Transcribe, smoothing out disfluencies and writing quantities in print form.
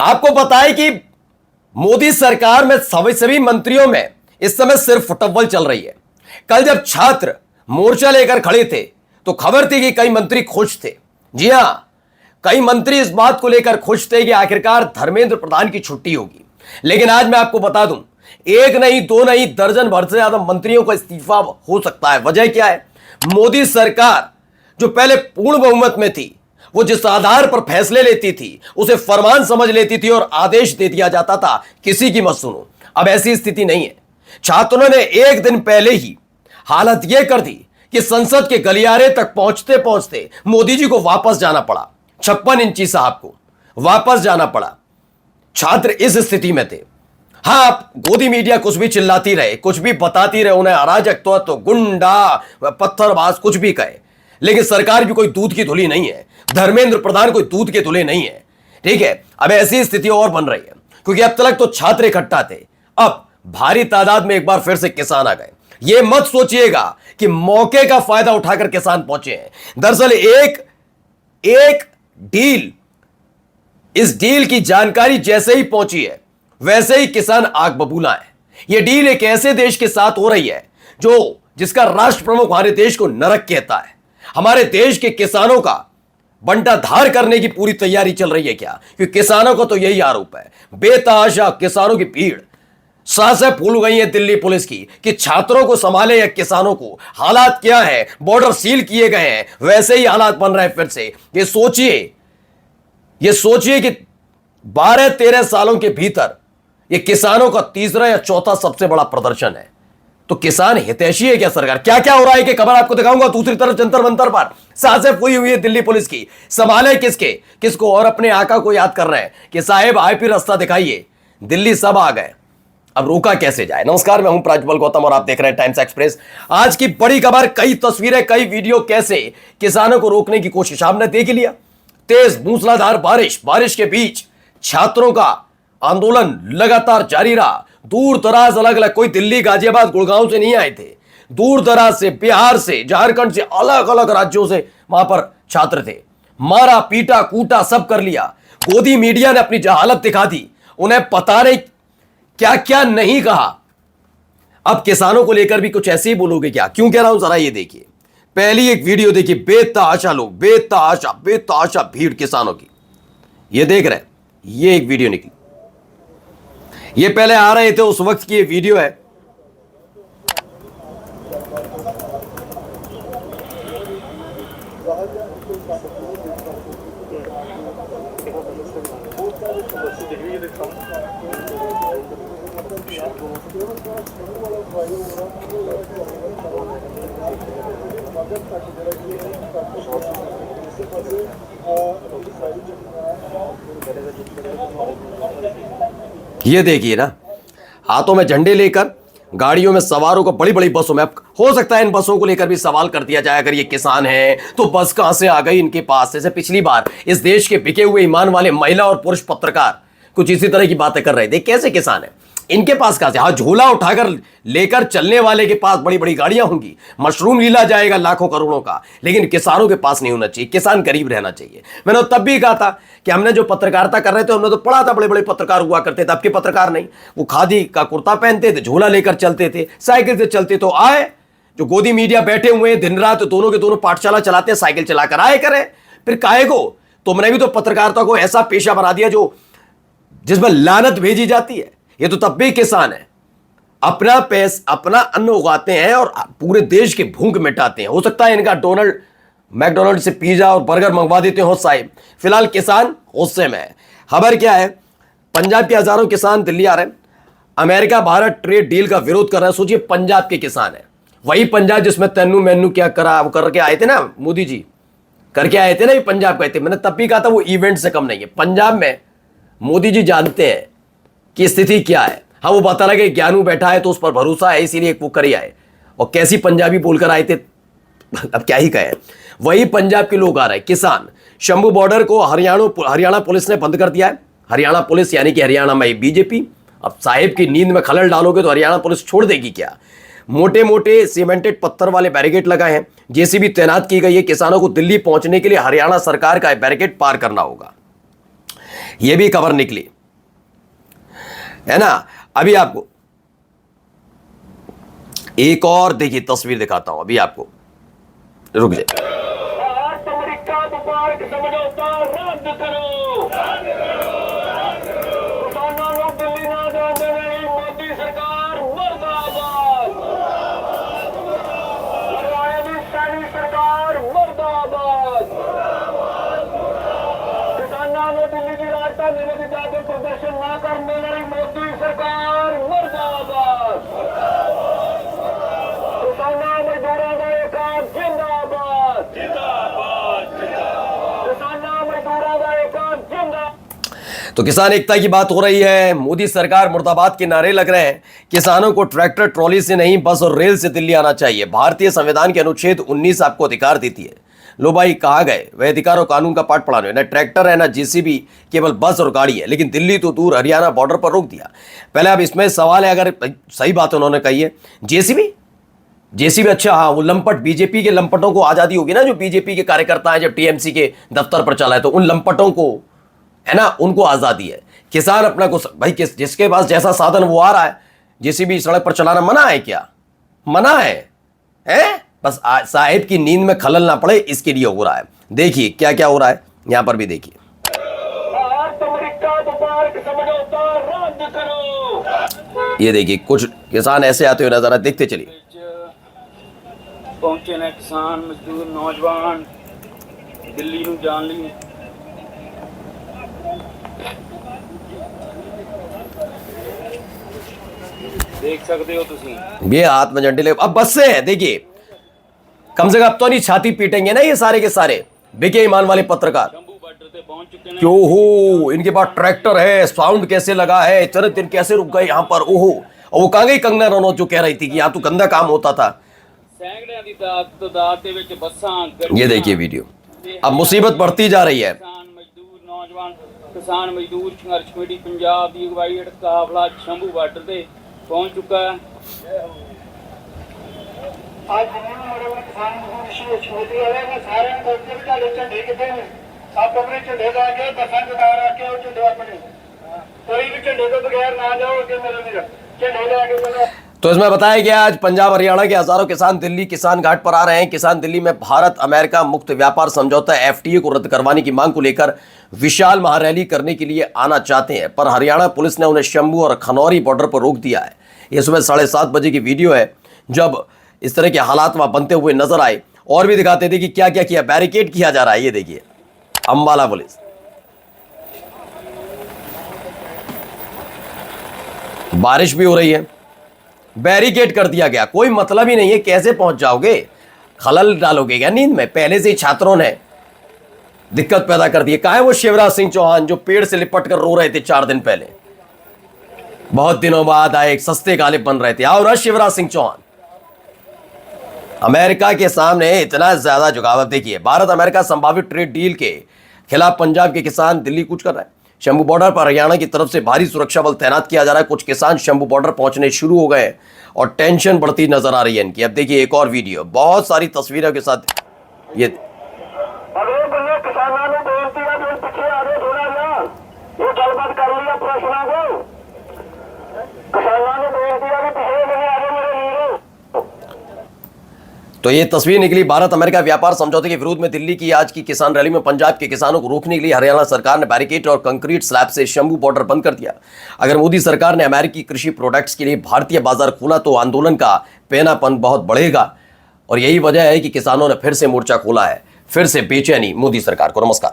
आपको पता है कि मोदी सरकार में सभी मंत्रियों में इस समय सिर्फ फुटबॉल चल रही है। कल जब छात्र मोर्चा लेकर खड़े थे तो खबर थी कि कई मंत्री खुश थे। जी हां, कई मंत्री इस बात को लेकर खुश थे कि आखिरकार धर्मेंद्र प्रधान की छुट्टी होगी। लेकिन आज मैं आपको बता दूं, एक नहीं, दो नहीं, दर्जन भर से ज्यादा मंत्रियों का इस्तीफा हो सकता है। वजह क्या है? मोदी सरकार जो पहले पूर्ण बहुमत में थी, वो जिस आधार पर फैसले लेती थी उसे फरमान समझ लेती थी और आदेश दे दिया जाता था, किसी की मत सुनो। अब ऐसी स्थिति नहीं है। छात्रों ने एक दिन पहले ही हालत यह कर दी कि संसद के गलियारे तक पहुंचते पहुंचते मोदी जी को वापस जाना पड़ा। 56 इंची साहब को वापस जाना पड़ा। छात्र इस स्थिति में थे। हाँ, आप गोदी मीडिया कुछ भी चिल्लाती रहे, कुछ भी बताती रहे, उन्हें अराजक तो गुंडा, पत्थरबाज कुछ भी कहे, लेकिन सरकार भी कोई दूध की धुली नहीं है। धर्मेंद्र प्रधान कोई दूध के धुले नहीं है। ठीक है, अब ऐसी स्थिति और बन रही है क्योंकि अब तक तो छात्र इकट्ठा थे, अब भारी तादाद में एक बार फिर से किसान आ गए। यह मत सोचिएगा कि मौके का फायदा उठाकर किसान पहुंचे हैं। दरअसल एक डील, इस डील की जानकारी जैसे ही पहुंची है वैसे ही किसान आग बबूला है। यह डील एक ऐसे देश के साथ हो रही है जिसका राष्ट्र प्रमुख हमारे देश को नरक कहता है। हमारे देश के किसानों का बंटाधार करने की पूरी तैयारी चल रही है क्या? क्योंकि किसानों को तो यही आरोप है, बेतहाशा किसानों की भीड़। सांसें फूल गई है दिल्ली पुलिस की कि छात्रों को संभाले या किसानों को। हालात क्या है? बॉर्डर सील किए गए हैं, वैसे ही हालात बन रहे हैं फिर से। ये सोचिए कि 12-13 सालों के भीतर ये किसानों का तीसरा या चौथा सबसे बड़ा प्रदर्शन है। तो किसान हितैषी है क्या सरकार? क्या क्या हो रहा है कि खबर आपको दिखाऊंगा। दूसरी तरफ जंतर मंतर पर सांसें फूली हुई है दिल्ली पुलिस की। संभाले किसको? और अपने आका को याद कर रहे हैं कि साहेब आईपी रास्ता दिखाइए। दिल्ली सब आ गए, अब रोका कैसे जाए। नमस्कार, मैं हूं प्राज्वल गौतम और आप देख रहे हैं टाइम्स एक्सप्रेस। आज की बड़ी खबर, कई तस्वीरें, कई वीडियो, कैसे किसानों को रोकने की कोशिश आपने देख लिया। तेज मूसलाधार बारिश के बीच छात्रों का आंदोलन लगातार जारी रहा। दूर दराज, अलग अलग, कोई दिल्ली, गाजियाबाद, गुड़गांव से नहीं आए थे। दूर दराज से, बिहार से, झारखंड से, अलग अलग राज्यों से वहां पर छात्र थे। मारा पीटा कूटा सब कर लिया। गोदी मीडिया ने अपनी जहालत दिखा दी। उन्हें पता नहीं क्या क्या नहीं कहा। अब किसानों को लेकर भी कुछ ऐसे ही बोलोगे क्या? क्यों कह रहा हूं, जरा ये देखिए। पहली एक वीडियो देखिए, बेतहाशा लोग, बेतहाशा भीड़ किसानों की। ये देख रहे हैं, ये एक वीडियो निकली। ये पहले आ रहे थे, उस वक्त की ये वीडियो है। ये देखिए ना, हाथों में झंडे लेकर, गाड़ियों में सवारों को, बड़ी बड़ी बसों में। अब हो सकता है इन बसों को लेकर भी सवाल कर दिया जाए, अगर ये किसान हैं तो बस कहां से आ गई इनके पास। जैसे पिछली बार इस देश के बिके हुए ईमान वाले महिला और पुरुष पत्रकार कुछ इसी तरह की बातें कर रहे थे। कैसे किसान है, इनके पास कहां से? हाँ, झोला उठाकर लेकर चलने वाले के पास बड़ी बड़ी गाड़ियां होंगी, मशरूम लीला जाएगा लाखों करोड़ों का, लेकिन किसानों के पास नहीं होना चाहिए। किसान गरीब रहना चाहिए। मैंने तब भी कहा था कि हमने जो पत्रकारिता कर रहे थे, हमने तो पढ़ा था, बड़े बड़े पत्रकार हुआ करते थे। अब के पत्रकार नहीं, वो खादी का कुर्ता पहनते थे, झोला लेकर चलते थे, साइकिल से चलते। तो आए जो गोदी मीडिया बैठे हुए हैं दिन रात, दोनों के दोनों पाठशाला चलाते हैं, साइकिल चलाकर आए करें। फिर काहे को? तुमने भी तो पत्रकारिता को ऐसा पेशा बना दिया जिसमें लानत भेजी जाती है। ये तो तब भी किसान है, अपना अन्न उगाते हैं और पूरे देश की भूख मिटाते हैं। हो सकता है इनका मैकडोनल्ड से पिज्जा और बर्गर मंगवा देते हो साहिब। फिलहाल किसान गुस्से में है। खबर क्या है? पंजाब के हजारों किसान दिल्ली आ रहे हैं। अमेरिका भारत ट्रेड डील का विरोध कर रहे हैं। सोचिए, पंजाब के किसान है, वही पंजाब जिसमें तेनू मैनू क्या करा वो करके आए थे ना, मोदी जी करके आए थे ना, ये पंजाब गए थे। मैंने तब भी कहा था वो इवेंट से कम नहीं है। पंजाब में मोदी जी जानते हैं कि स्थिति क्या है। हाँ, वो बता रहे कि ज्ञानू बैठा है तो उस पर भरोसा है, इसीलिए वो करे आए। और कैसी पंजाबी बोलकर आए थे, अब क्या ही कहे। वही पंजाब के लोग आ रहे हैं, किसान। शंभू बॉर्डर को हरियाणा पुलिस ने बंद कर दिया है। हरियाणा पुलिस यानी कि हरियाणा में बीजेपी। अब साहिब की नींद में खलल डालोगे तो हरियाणा पुलिस छोड़ देगी क्या? मोटे मोटे सीमेंटेड पत्थर वाले बैरिकेड लगाए हैं, जेसीबी तैनात की गई है। किसानों को दिल्ली पहुंचने के लिए हरियाणा सरकार का बैरिकेड पार करना होगा। ये भी खबर निकली है ना। अभी आपको एक और देखिए तस्वीर दिखाता हूं, अभी आपको, रुक जाए। अमेरिका व्यापार समझौता रद्द करो, किसानों को दिल्ली ना जाने नहीं, मोदी सरकार मुर्दाबाद, सैनी सरकार मुर्दाबाद, किसानों को दिल्ली की राजधानी में जाकर प्रदर्शन ना करने नहीं, मोदी सरकार मुर्दाबाद, किसानों मजदूरों का एक जिंदाबाद, किसानों मजदूरों का एक जिंदाबाद। तो किसान एकता की बात हो रही है, मोदी सरकार मुर्दाबाद के नारे लग रहे हैं। किसानों को ट्रैक्टर ट्रॉली से नहीं, बस और रेल से दिल्ली आना चाहिए। भारतीय संविधान के अनुच्छेद 19 आपको अधिकार देती है। लो भाई, कहाँ गए वह अधिकार और कानून का पाठ पढ़ाने? ना ट्रैक्टर है ना जेसीबी, केवल बस और गाड़ी है। लेकिन दिल्ली तो दूर, हरियाणा बॉर्डर पर रोक दिया। पहले अब इसमें सवाल है, अगर सही बात उन्होंने कही है, जेसीबी अच्छा, हाँ वो लंपट, बीजेपी के लंपटों को आजादी होगी ना, जो बीजेपी के कार्यकर्ता हैं जब टीएमसी के दफ्तर पर चला है, तो उन लंपटों को है ना, उनको आजादी है। किसान अपना को भाई जिसके पास जैसा साधन वो आ रहा है। जेसीबी सड़क पर चलाना मना है क्या? मना है? बस साहिब की नींद में खलल ना पड़े, इसके लिए हो रहा है। देखिए क्या क्या हो रहा है यहां पर भी, देखिए। अमेरिका व्यापार समझौता रद्द करो। ये देखिए कुछ किसान ऐसे आते हुए नजर आए, देखते चलिए। पहुंचे ने किसान मजदूर नौजवान दिल्ली ਨੂੰ ਜਾਣ ਲਈ। देख सकते हो तुसी, ये हाथ में झंडे ले, अब बस से है। देखिए कम से कम अब तो नहीं छाती पीटेंगे ना ये सारे के सारे बिके ईमान वाले पत्रकार। शंभू बॉर्डर पे पहुंच चुके हैं। क्यों हो, इनके पास ट्रैक्टर है, साउंड कैसे लगा है, इतने दिन कैसे रुक गए यहाँ पर? ओहो, और वो कहाँ गई कंगना रनौत जो कह रही थी कि यहाँ तो गंदा काम होता था। सैकड़ों की तादाद ਦੇ ਵਿੱਚ ਬੱਸਾਂ, ये देखिए वीडियो, अब मुसीबत बढ़ती जा रही है। किसान मजदूर नौजवान किसान मजदूर संघर्ष कमेटी पंजाब ਦੀ ਅਗਵਾਈ ਹੇਠ ਕਾਫਲਾ ਸ਼ੰਭੂ ਬਾਰਡਰ ਤੇ ਪਹੁੰਚ ਚੁੱਕਾ ਹੈ। आज जिन्होंने किसान मजदूर समिति वाले ने सारे झंडे कितने हैं? आप अपने झंडे ला के बसा जुटा रखे हो, झंडे अपने कोई भी झंडे के बगैर ना जाओ कि मेरे लिए झंडे ला के चलो। तो इसमें बताया गया आज पंजाब हरियाणा के हजारों किसान दिल्ली किसान घाट पर आ रहे हैं। किसान दिल्ली में भारत अमेरिका मुक्त व्यापार समझौता एफटीए को रद्द करवाने की मांग को लेकर विशाल महारैली करने के लिए आना चाहते हैं, पर हरियाणा पुलिस ने उन्हें शंभू और खनौरी बॉर्डर पर रोक दिया है। यह सुबह 7:30 बजे की वीडियो है, जब इस तरह के हालात वहां बनते हुए नजर आए। और भी दिखाते थे कि क्या क्या किया, बैरिकेड किया जा रहा है। ये देखिए अंबाला पुलिस, बारिश भी हो रही है, बैरिकेड कर दिया गया। कोई मतलब ही नहीं है, कैसे पहुंच जाओगे? खलल डालोगे क्या नींद में? पहले से ही छात्रों ने दिक्कत पैदा कर दी है। कहाँ है वो शिवराज सिंह चौहान जो पेड़ से लिपट कर रो रहे थे 4 दिन पहले? बहुत दिनों बाद आए, एक सस्ते गालिब बन रहे थे। आओ ना शिवराज सिंह चौहान। अमेरिका के सामने इतना ज्यादा झुकाव। देखिए भारत अमेरिका संभावित ट्रेड डील के खिलाफ पंजाब के किसान दिल्ली कूच कर रहे हैं। शंभू बॉर्डर पर हरियाणा की तरफ से भारी सुरक्षा बल तैनात किया जा रहा है। कुछ किसान शंभू बॉर्डर पहुंचने शुरू हो गए और टेंशन बढ़ती नजर आ रही है इनकी। अब देखिए एक और वीडियो, बहुत सारी तस्वीरों के साथ। ये अरे भैया किसानों ने बेनती है, जो पीछे आ गए थोड़ा सा ये गलबात कर लिया प्रश्न को। किसानों ने बेनती है कि पीछे बने आ गए मेरे हीरो। तो ये तस्वीर निकली भारत अमेरिका व्यापार समझौते के विरोध में दिल्ली की आज की किसान रैली में। पंजाब के किसानों को रोकने के लिए हरियाणा सरकार ने बैरिकेड और कंक्रीट स्लैब से शंभू बॉर्डर बंद कर दिया। अगर मोदी सरकार ने अमेरिकी कृषि प्रोडक्ट्स के लिए भारतीय बाजार खोला तो आंदोलन का पैनापन बहुत बढ़ेगा। और यही वजह है कि किसानों ने फिर से मोर्चा खोला है, फिर से बेचैनी मोदी सरकार को। नमस्कार।